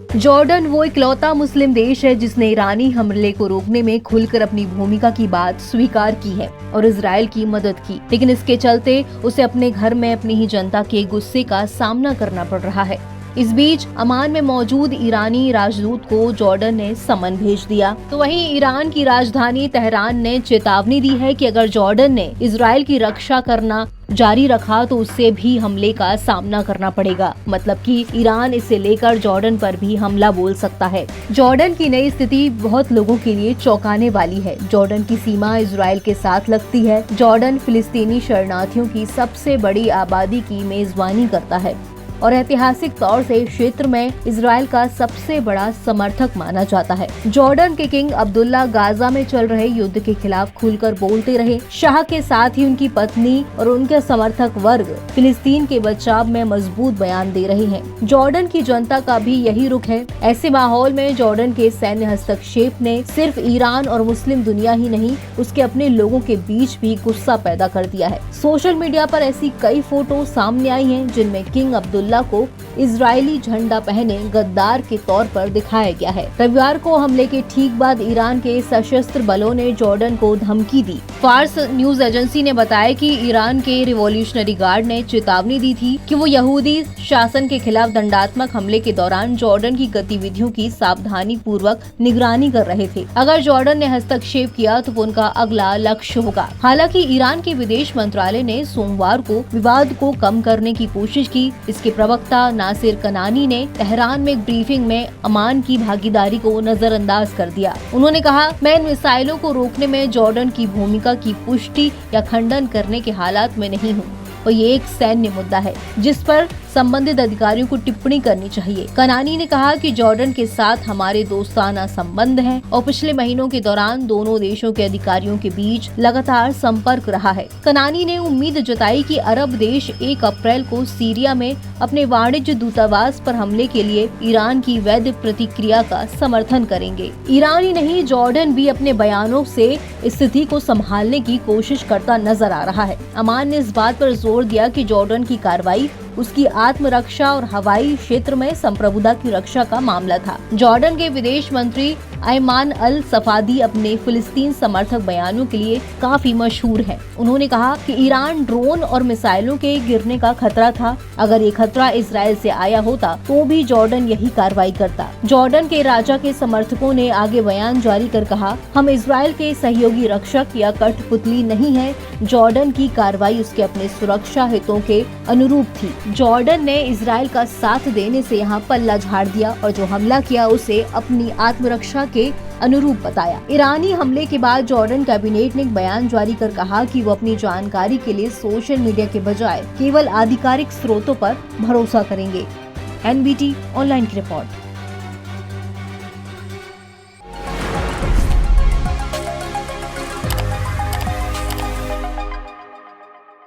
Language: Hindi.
जॉर्डन वो इकलौता मुस्लिम देश है जिसने ईरानी हमले को रोकने में खुलकर अपनी भूमिका की बात स्वीकार की है और इजराइल की मदद की, लेकिन इसके चलते उसे अपने घर में अपनी ही जनता के गुस्से का सामना करना पड़ रहा है। इस बीच अमान में मौजूद ईरानी राजदूत को जॉर्डन ने समन भेज दिया। तो वहीं ईरान की राजधानी तेहरान ने चेतावनी दी है कि अगर जॉर्डन ने इजराइल की रक्षा करना जारी रखा तो उससे भी हमले का सामना करना पड़ेगा। मतलब कि ईरान इसे लेकर जॉर्डन पर भी हमला बोल सकता है। जॉर्डन की नई स्थिति बहुत लोगों के लिए चौंकाने वाली है। जॉर्डन की सीमा इजराइल के साथ लगती है। जॉर्डन फिलिस्तीनी शरणार्थियों की सबसे बड़ी आबादी की मेजबानी करता है और ऐतिहासिक तौर से क्षेत्र में इजराइल का सबसे बड़ा समर्थक माना जाता है। जॉर्डन के किंग अब्दुल्ला गाजा में चल रहे युद्ध के खिलाफ खुलकर बोलते रहे। शाह के साथ ही उनकी पत्नी और उनके समर्थक वर्ग फिलिस्तीन के बचाव में मजबूत बयान दे रहे हैं। जॉर्डन की जनता का भी यही रुख है। ऐसे माहौल में जॉर्डन के सैन्य हस्तक्षेप ने सिर्फ ईरान और मुस्लिम दुनिया ही नहीं, उसके अपने लोगों के बीच भी गुस्सा पैदा कर दिया है। सोशल मीडिया पर ऐसी कई फोटो सामने आई हैं जिनमें किंग अब्दुल्ला को इजरायली झंडा पहने गद्दार के तौर पर दिखाया गया है। रविवार को हमले के ठीक बाद ईरान के सशस्त्र बलों ने जॉर्डन को धमकी दी। फार्स न्यूज एजेंसी ने बताया कि ईरान के रिवॉल्यूशनरी गार्ड ने चेतावनी दी थी कि वो यहूदी शासन के खिलाफ दंडात्मक हमले के दौरान जॉर्डन की गतिविधियों की सावधानी पूर्वक निगरानी कर रहे थे। अगर जॉर्डन ने हस्तक्षेप किया तो वो उनका अगला लक्ष्य होगा। हालांकि ईरान के विदेश मंत्रालय ने सोमवार को विवाद को कम करने की कोशिश की। इसके प्रवक्ता नासिर कनानी ने तेहरान में एक ब्रीफिंग में अमान की भागीदारी को नजरअंदाज कर दिया। उन्होंने कहा, मैं इन मिसाइलों को रोकने में जॉर्डन की भूमिका की पुष्टि या खंडन करने के हालात में नहीं हूँ और ये एक सैन्य मुद्दा है जिस पर संबंधित अधिकारियों को टिप्पणी करनी चाहिए। कनानी ने कहा कि जॉर्डन के साथ हमारे दोस्ताना संबंध हैं और पिछले महीनों के दौरान दोनों देशों के अधिकारियों के बीच लगातार संपर्क रहा है। कनानी ने उम्मीद जताई कि अरब देश 1 अप्रैल को सीरिया में अपने वाणिज्य दूतावास पर हमले के लिए ईरान की वैध प्रतिक्रिया का समर्थन करेंगे। ईरान ही नहीं, जॉर्डन भी अपने बयानों से स्थिति को संभालने की कोशिश करता नजर आ रहा है। अमान ने इस बात पर जोर दिया कि जॉर्डन की कार्रवाई उसकी आत्मरक्षा और हवाई क्षेत्र में संप्रभुता की रक्षा का मामला था। जॉर्डन के विदेश मंत्री अयमान अल सफादी अपने फिलिस्तीन समर्थक बयानों के लिए काफी मशहूर हैं। उन्होंने कहा कि ईरान ड्रोन और मिसाइलों के गिरने का खतरा था। अगर ये खतरा इजराइल से आया होता तो भी जॉर्डन यही कार्रवाई करता। जॉर्डन के राजा के समर्थकों ने आगे बयान जारी कर कहा, हम इजराइल के सहयोगी रक्षक या कठपुतली नहीं है। जॉर्डन की कार्रवाई उसके अपने सुरक्षा हितों के अनुरूप थी। जॉर्डन ने इजराइल का साथ देने से यहाँ पल्ला झाड़ दिया और जो हमला किया उसे अपनी आत्मरक्षा के अनुरूप बताया। ईरानी हमले के बाद जॉर्डन कैबिनेट ने एक बयान जारी कर कहा कि वो अपनी जानकारी के लिए सोशल मीडिया के बजाय केवल आधिकारिक स्रोतों पर भरोसा करेंगे। NBT ऑनलाइन की रिपोर्ट।